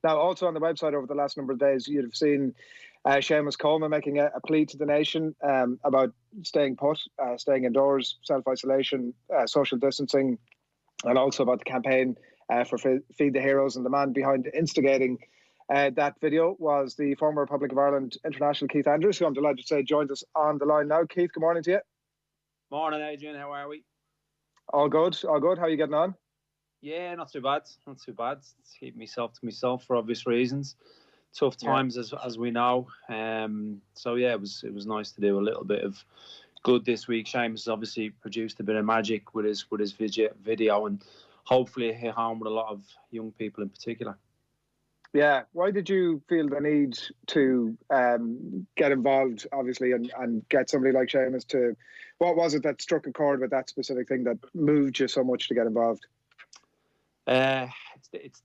Now, also on the website over the last number of days, you'd have seen Seamus Coleman making a plea to the nation about staying put, staying indoors, self-isolation, social distancing, and also about the campaign for Feed the Heroes. And the man behind instigating that video was the former Republic of Ireland international Keith Andrews, who I'm delighted to say joins us on the line now. Keith, good morning to you. Morning, Adrian. How are we? All good, all good. How are you getting on? Yeah, not too bad. Not too bad. Keep myself to myself for obvious reasons. Tough times, as we know. So yeah, it was nice to do a little bit of good this week. Seamus obviously produced a bit of magic with his video, and hopefully hit home with a lot of young people in particular. Yeah. Why did you feel the need to get involved, obviously, and get somebody like Seamus to... What was it that struck a chord with that specific thing that moved you so much to get involved? It's.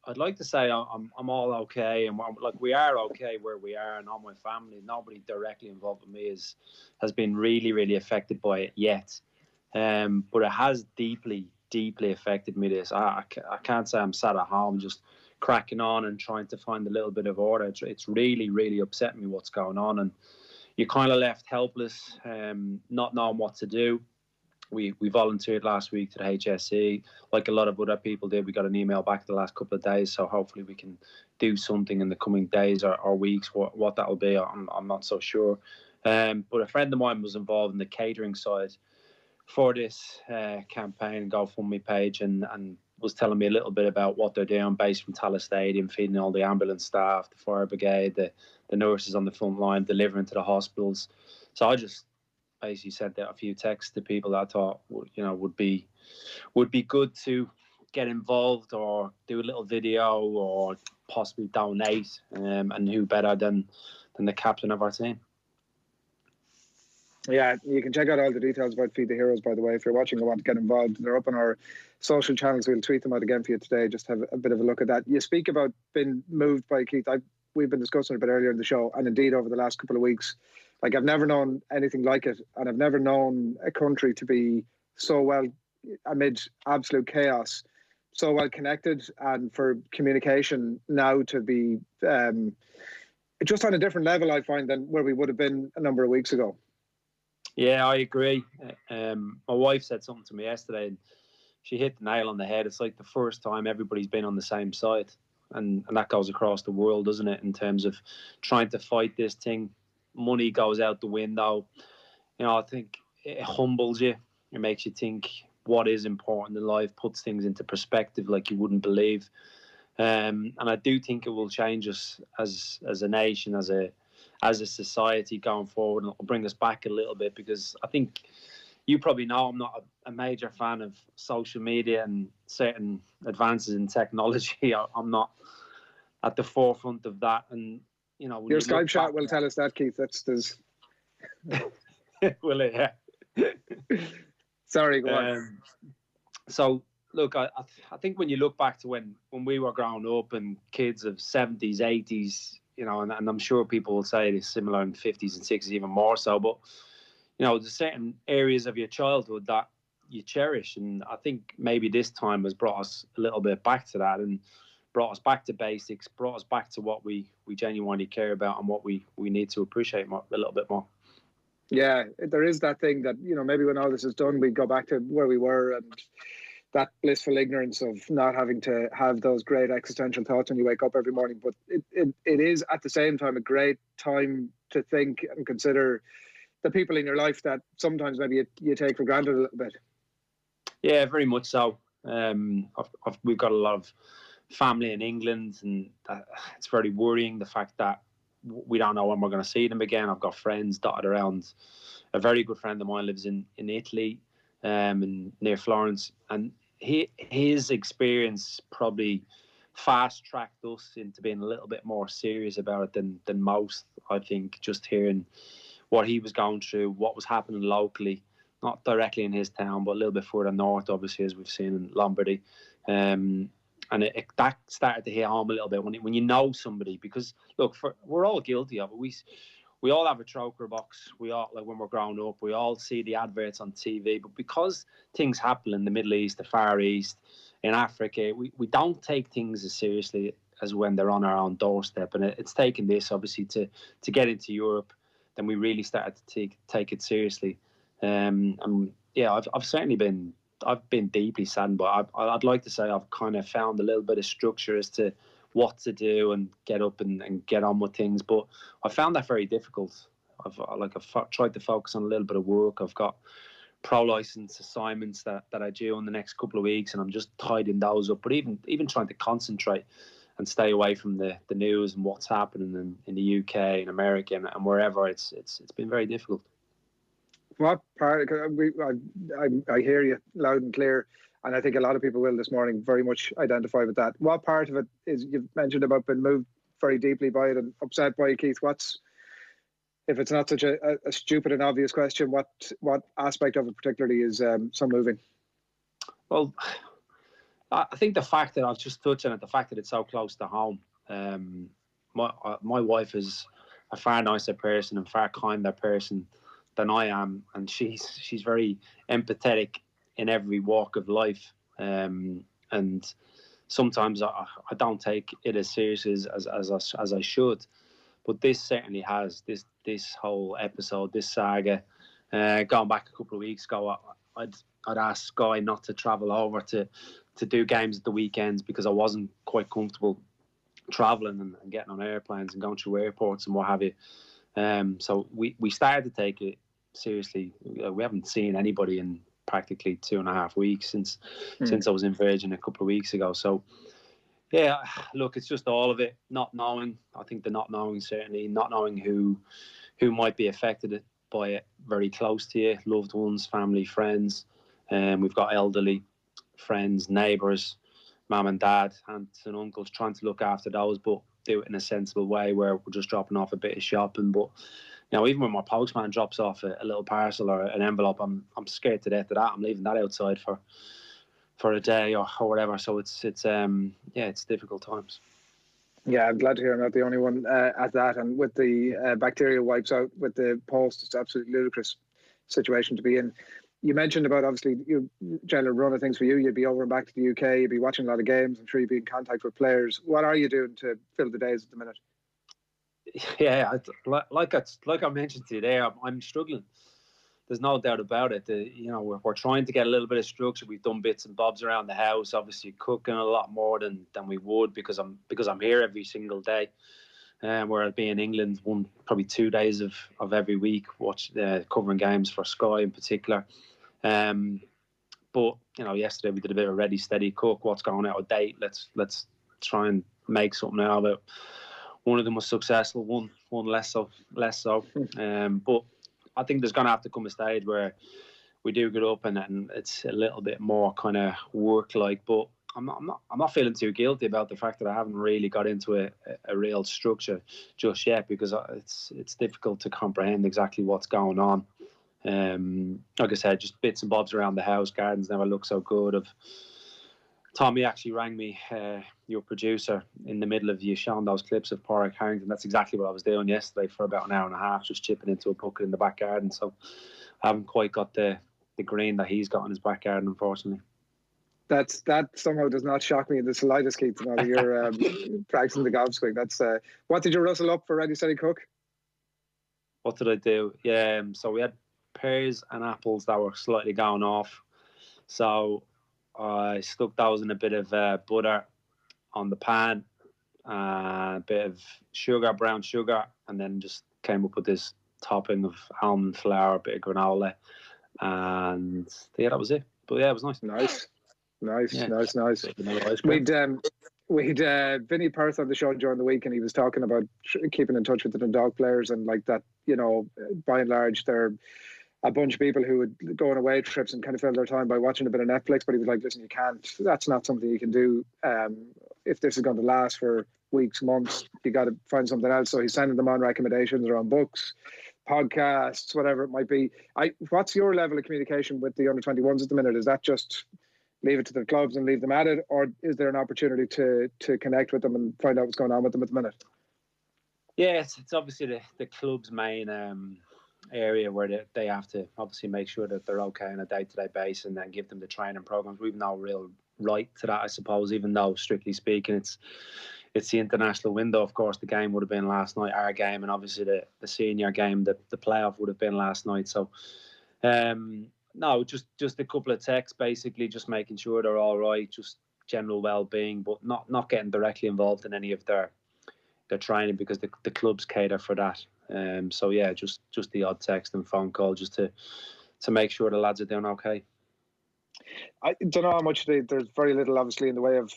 I'd like to say I'm all okay, and we are okay where we are, and all my family. Nobody directly involved with me has been really affected by it yet, but it has deeply affected me. This I can't say I'm sat at home just cracking on and trying to find a little bit of order. It's really upset me what's going on, and you're kind of left helpless, not knowing what to do. We volunteered last week to the HSE, like a lot of other people did. We got an email back the last couple of days, so hopefully we can do something in the coming days or weeks. What that'll be, I'm not so sure. But a friend of mine was involved in the catering side for this campaign, GoFundMe page, and was telling me a little bit about what they're doing, based from Tallaght Stadium, feeding all the ambulance staff, the fire brigade, the nurses on the front line, delivering to the hospitals. So I just basically sent out a few texts to people that I thought would be good to get involved or do a little video or possibly donate, and who better than the captain of our team. Yeah, you can check out all the details about Feed the Heroes, by the way, if you're watching and want to get involved. They're up on our social channels. We'll tweet them out again for you today. Just have a bit of a look at that. You speak about being moved by Keith. We've been discussing it a bit earlier in the show, and indeed over the last couple of weeks. Like, I've never known anything like it, and I've never known a country to be so well, amid absolute chaos, so well connected, and for communication now to be just on a different level, I find, than where we would have been a number of weeks ago. Yeah, I agree. My wife said something to me yesterday, and she hit the nail on the head. It's like the first time everybody's been on the same side, and that goes across the world, doesn't it, in terms of trying to fight this thing. Money goes out the window. I think it humbles you. It makes you think what is important in life, puts things into perspective like you wouldn't believe. And I do think it will change us as a nation, as a society going forward, and it'll bring us back a little bit, because I think you probably know I'm not a major fan of social media and certain advances in technology. I'm not at the forefront of that, and your Skype chat will tell us that, Keith. There's will it? Yeah. Sorry, go on. So look, I think when you look back to when we were growing up, and kids of 70s, 80s, and I'm sure people will say it is similar in 50s and 60s, even more so. But there's certain areas of your childhood that you cherish, and I think maybe this time has brought us a little bit back to that, and brought us back to basics, brought us back to what we genuinely care about, and what we need to appreciate a little bit more. Yeah, there is that thing that, maybe when all this is done, we go back to where we were, and that blissful ignorance of not having to have those great existential thoughts when you wake up every morning. But it is at the same time a great time to think and consider the people in your life that sometimes maybe you take for granted a little bit. Yeah, very much so. We've got a lot of family in England, and it's very worrying, the fact that we don't know when we're going to see them again. I've got friends dotted around. A very good friend of mine lives in Italy, and near Florence, and his experience probably fast-tracked us into being a little bit more serious about it than most. I think just hearing what he was going through, what was happening locally, not directly in his town, but a little bit further north, obviously, as we've seen in Lombardy. And that started to hit home a little bit when you know somebody, because look, we're all guilty of it. We all have a troker box. We all, like when we're growing up, we all see the adverts on TV. But because things happen in the Middle East, the Far East, in Africa, we don't take things as seriously as when they're on our own doorstep. And it's taken this obviously to get into Europe. Then we really started to take it seriously. And yeah, I've certainly been deeply saddened, but I'd like to say I've kind of found a little bit of structure as to what to do and get up and get on with things. But I found that very difficult. I've tried to focus on a little bit of work. I've got pro license assignments that I do in the next couple of weeks, and I'm just tidying those up. But even trying to concentrate and stay away from the news and what's happening in the UK and America and wherever, it's been very difficult. What part? I hear you loud and clear, and I think a lot of people will this morning very much identify with that. What part of it is, you've mentioned about being moved very deeply by it and upset by it, Keith? What's, if it's not such a stupid and obvious question, what aspect of it particularly is so moving? Well, I think the fact that I've just touched on it, the fact that it's so close to home. My wife is a far nicer person and far kinder person than I am, and she's very empathetic in every walk of life. And sometimes I don't take it as seriously as I should. But this certainly has, this whole episode, this saga, going back a couple of weeks ago, I'd asked Sky not to travel over to do games at the weekends because I wasn't quite comfortable travelling and getting on airplanes and going through airports and what have you. So we started to take it seriously. We haven't seen anybody in practically 2.5 weeks since I was in Virgin a couple of weeks ago. So yeah, look, it's just all of it. Not knowing. I think the not knowing, certainly not knowing who might be affected by it very close to you, loved ones, family, friends. We've got elderly friends, neighbours, mum and dad, aunts and uncles, trying to look after those, but do it in a sensible way where we're just dropping off a bit of shopping. But even when my postman drops off a little parcel or an envelope, I'm scared to death of that. I'm leaving that outside for a day or whatever. So it's difficult times. Yeah, I'm glad to hear I'm not the only one at that. And with the bacterial wipes out with the post, it's absolutely ludicrous situation to be in. You mentioned about, obviously, you general run of things for you. You'd be over and back to the UK. You'd be watching a lot of games. I'm sure you'd be in contact with players. What are you doing to fill the days at the minute? Yeah, like I mentioned to you there, I'm struggling. There's no doubt about it. We're trying to get a little bit of structure. We've done bits and bobs around the house. Obviously, cooking a lot more than we would because I'm here every single day. Where I'd be in England probably 2 days of every week, covering games for Sky in particular. But yesterday we did a bit of ready, steady cook. What's going out of date? Let's try and make something out of it. One of them was successful. One less so. But I think there's going to have to come a stage where we do get up and it's a little bit more kind of work-like. But I'm not feeling too guilty about the fact that I haven't really got into a real structure just yet, because it's difficult to comprehend exactly what's going on. Like I said, just bits and bobs around the house. Gardens never look so good. Tommy actually rang me, your producer, in the middle of you showing those clips of Pádraig Harrington. That's exactly what I was doing yesterday for about an hour and a half, just chipping into a bucket in the back garden. So I haven't quite got the green that he's got in his back garden, unfortunately. That somehow does not shock me in the slightest, Keith. Now that you're practicing the golf swing. That's what did you rustle up for Ready Steady Cook? What did I do? Yeah, so we had pears and apples that were slightly going off. So I stuck those in a bit of butter on the pan, a bit of sugar, brown sugar, and then just came up with this topping of almond flour, a bit of granola, and yeah, that was it. But yeah, it was nice. Nice. We'd Vinny Perth on the show during the week, and he was talking about keeping in touch with the Dundalk players, and like that, by and large, they're a bunch of people who would go on away trips and kind of fill their time by watching a bit of Netflix. But he was like, listen, that's not something you can do. If this is going to last for weeks, months, you got to find something else. So he's sending them on recommendations around books, podcasts, whatever it might be. What's your level of communication with the under-21s at the minute? Is that just leave it to the clubs and leave them at it, or is there an opportunity to connect with them and find out what's going on with them at the minute? Yeah, it's obviously the club's main area where they have to obviously make sure that they're okay on a day-to-day basis and then give them the training programs. We've no real right to that, I suppose, even though strictly speaking it's the international window. Of course, the game would have been last night, our game, and obviously the senior game, the playoff would have been last night. So, no, just a couple of texts, basically, just making sure they're all right, just general well-being, but not getting directly involved in any of their training, because the clubs cater for that. So yeah, just the odd text and phone call just to make sure the lads are doing okay. I don't know how much there's very little, obviously, in the way of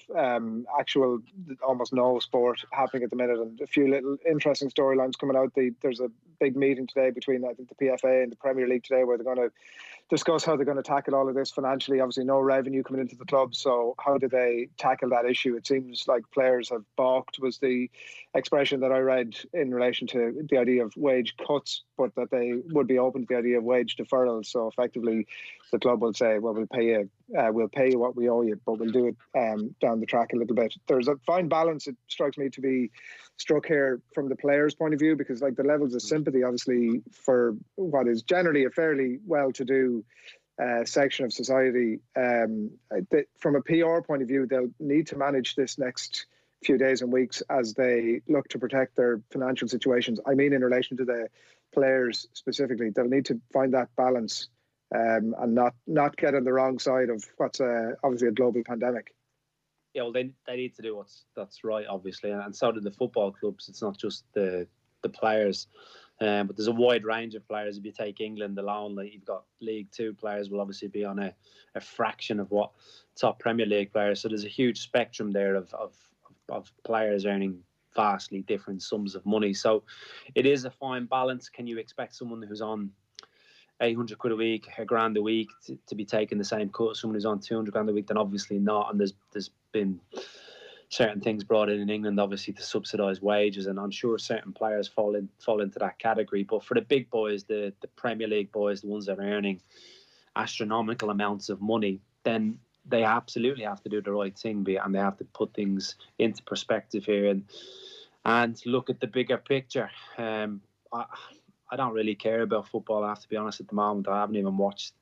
actual, almost no sport happening at the minute, and a few little interesting storylines coming out. There's a big meeting today between, I think, the PFA and the Premier League today, where they're going to discuss how they're going to tackle all of this financially. Obviously, no revenue coming into the club, so how do they tackle that issue? It seems like players have balked, was the expression that I read in relation to the idea of wage cuts, but that they would be open to the idea of wage deferrals. So effectively, the club will say, well, we'll pay you what we owe you, but we'll do it down the track a little bit. There's a fine balance, it strikes me, to be struck here from the players' point of view, because like the levels of sympathy, obviously, for what is generally a fairly well-to-do section of society, from a PR point of view, they'll need to manage this next few days and weeks as they look to protect their financial situations. I mean, in relation to the players specifically, they'll need to find that balance and not get on the wrong side of what's obviously a global pandemic. Yeah, well, they need to do that's right, obviously, and so do the football clubs. It's not just the players, but there's a wide range of players. If you take England alone, like, you've got League Two players will obviously be on a fraction of what top Premier League players. So there's a huge spectrum there of players earning vastly different sums of money. So it is a fine balance. Can you expect someone who's on 800 quid a week, £1,000 a week to be taking the same cut as someone who's on 200 grand a week? Then obviously not. And there's been certain things brought in England, obviously, to subsidise wages, and I'm sure certain players fall into that category. But for the big boys, the Premier League boys, the ones that are earning astronomical amounts of money, then they absolutely have to do the right thing, and they have to put things into perspective here and look at the bigger picture. I don't really care about football, I have to be honest, at the moment. I haven't even watched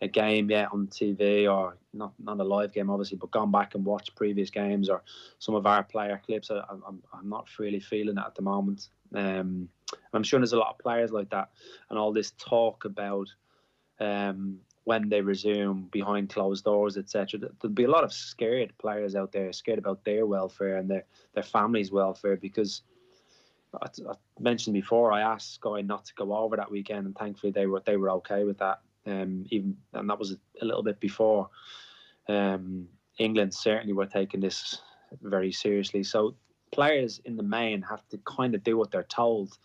a game yet on TV, or not a live game, obviously, but gone back and watched previous games or some of our player clips. I'm not really feeling it at the moment. I'm sure there's a lot of players like that, and all this talk about when they resume behind closed doors, etc. There'll be a lot of scared players out there, scared about their welfare and their families' welfare, because I mentioned before, I asked Sky not to go over that weekend, and thankfully they were okay with that. And that was a little bit before England certainly were taking this very seriously. So players in the main have to kind of do what they're told.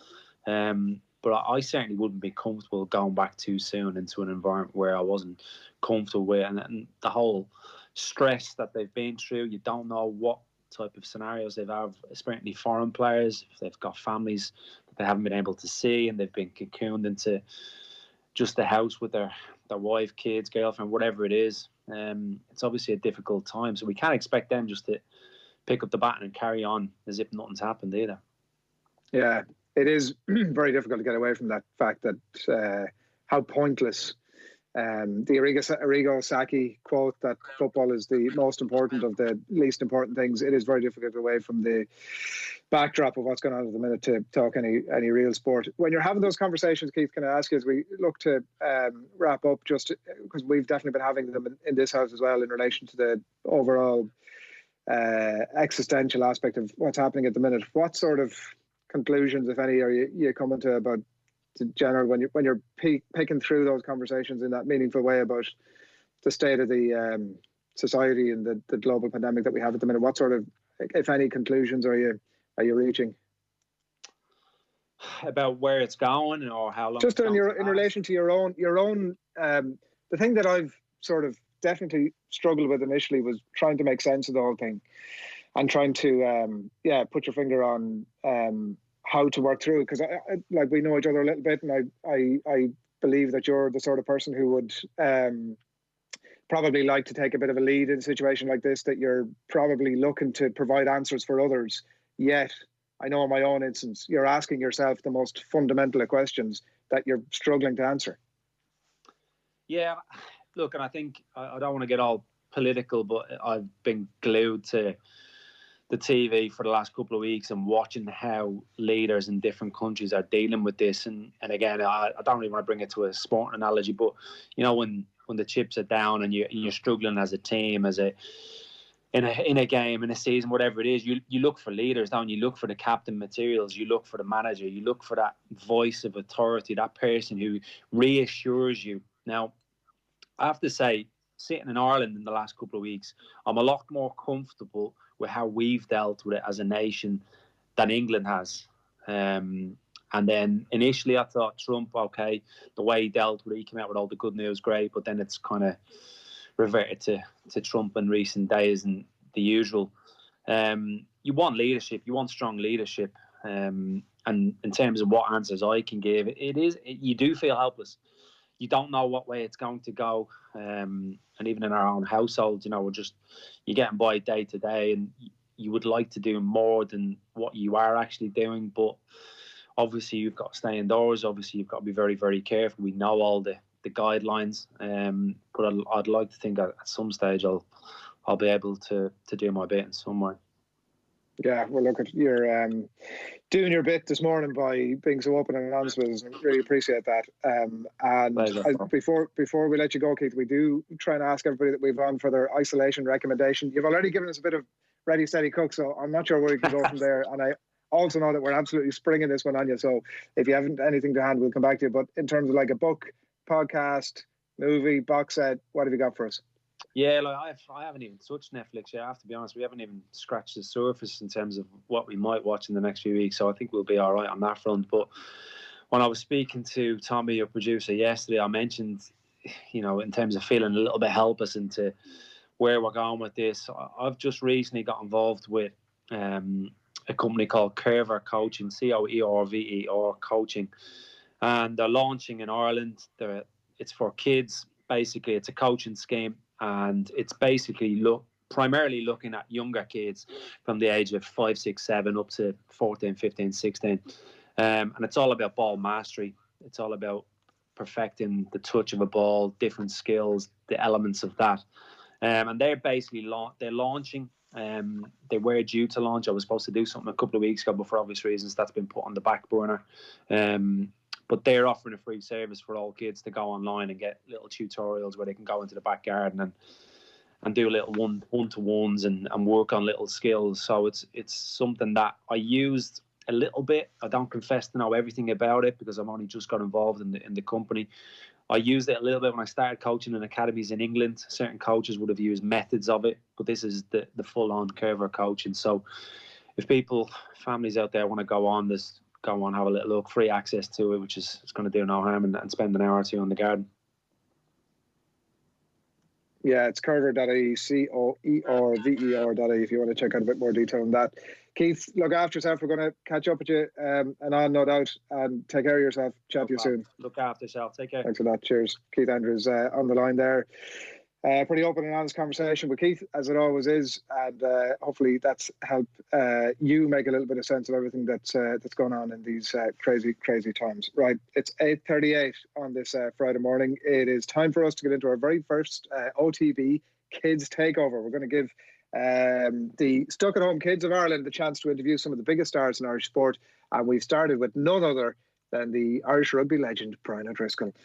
But I certainly wouldn't be comfortable going back too soon into an environment where I wasn't comfortable with, and the whole stress that they've been through. You don't know what type of scenarios they've had, especially foreign players, if they've got families that they haven't been able to see, and they've been cocooned into just the house with their wife, kids, girlfriend, whatever it is. It's obviously a difficult time, so we can't expect them just to pick up the baton and carry on as if nothing's happened either. Yeah, it is very difficult to get away from that fact that how pointless the Arrigo Sacchi quote that football is the most important of the least important things. It is very difficult away from the backdrop of what's going on at the minute to talk any real sport. When you're having those conversations, Keith, can I ask you, as we look to wrap up, just because we've definitely been having them in this house as well, in relation to the overall existential aspect of what's happening at the minute, what sort of conclusions, if any, are you coming to about the general, when you're picking through those conversations in that meaningful way about the state of the society and the global pandemic that we have at the minute? What sort of, if any, conclusions are you reaching about where it's going, or how long? Just in relation to your own the thing that I've sort of definitely struggled with initially was trying to make sense of the whole thing, and trying to put your finger on how to work through it, because I like, we know each other a little bit, and I believe that you're the sort of person who would probably like to take a bit of a lead in a situation like this, that you're probably looking to provide answers for others, yet I know in my own instance you're asking yourself the most fundamental of questions that you're struggling to answer. Yeah, look, and I think I don't want to get all political, but I've been glued to the TV for the last couple of weeks and watching how leaders in different countries are dealing with this. And again, I don't really want to bring it to a sporting analogy, but you know, when the chips are down and you're struggling as a team, in a game, in a season, whatever it is, you look for leaders, don't you? You look for the captain materials, you look for the manager, you look for that voice of authority, that person who reassures you. Now, I have to say, sitting in Ireland in the last couple of weeks, I'm a lot more comfortable with how we've dealt with it as a nation than England has. And then initially I thought Trump, okay, the way he dealt with it, he came out with all the good news, great, but then it's kind of reverted to Trump in recent days and the usual. You want leadership, you want strong leadership. And in terms of what answers I can give, you do feel helpless. You don't know what way it's going to go. And even in our own household, you know, you're getting by day to day, and you would like to do more than what you are actually doing. But obviously you've got to stay indoors. Obviously you've got to be very, very careful. We know all the guidelines. But I'd like to think at some stage I'll be able to do my bit in some way. Yeah, well, look, you're doing your bit this morning by being so open and honest with us. I really appreciate that. Before we let you go, Keith, we do try and ask everybody that we've on for their isolation recommendation. You've already given us a bit of ready, steady, cook, so I'm not sure where we can go from there. And I also know that we're absolutely springing this one on you. So if you haven't anything to hand, we'll come back to you. But in terms of like a book, podcast, movie, box set, what have you got for us? Yeah, like I haven't even touched Netflix yet. I have to be honest, we haven't even scratched the surface in terms of what we might watch in the next few weeks. So I think we'll be all right on that front. But when I was speaking to Tommy, your producer, yesterday, I mentioned, you know, in terms of feeling a little bit helpless into where we're going with this. I've just recently got involved with a company called Curver Coaching, Coerver Coaching, and they're launching in Ireland. It's for kids. Basically, it's a coaching scheme. And it's basically primarily looking at younger kids from the age of 5, 6, 7 up to 14, 15, 16. And it's all about ball mastery. It's all about perfecting the touch of a ball, different skills, the elements of that. And they're basically they're launching. They were due to launch. I was supposed to do something a couple of weeks ago, but for obvious reasons, that's been put on the back burner. But they're offering a free service for all kids to go online and get little tutorials where they can go into the back garden and do little one-to-ones and work on little skills. So it's something that I used a little bit. I don't confess to know everything about it because I've only just got involved in the company. I used it a little bit when I started coaching in academies in England. Certain coaches would have used methods of it, but this is the full-on Curver coaching. So if families out there want to go on, have a little look, free access to it, which is it's going to do no harm, and spend an hour or two on the garden. Yeah, it's Curver.ie, Coerver.ie if you want to check out a bit more detail on that. Keith, look after yourself. We're going to catch up with you and on, no doubt, and take care of yourself. Chat to you soon. Look after yourself. Take care. Thanks a lot. Cheers. Keith Andrews on the line there. Pretty open and honest conversation with Keith, as it always is, and hopefully that's helped you make a little bit of sense of everything that's going on in these crazy times. Right, it's 8:38 on this Friday morning. It is time for us to get into our very first OTB Kids Takeover. We're going to give the stuck-at-home kids of Ireland the chance to interview some of the biggest stars in Irish sport, and we've started with none other than the Irish rugby legend Brian O'Driscoll.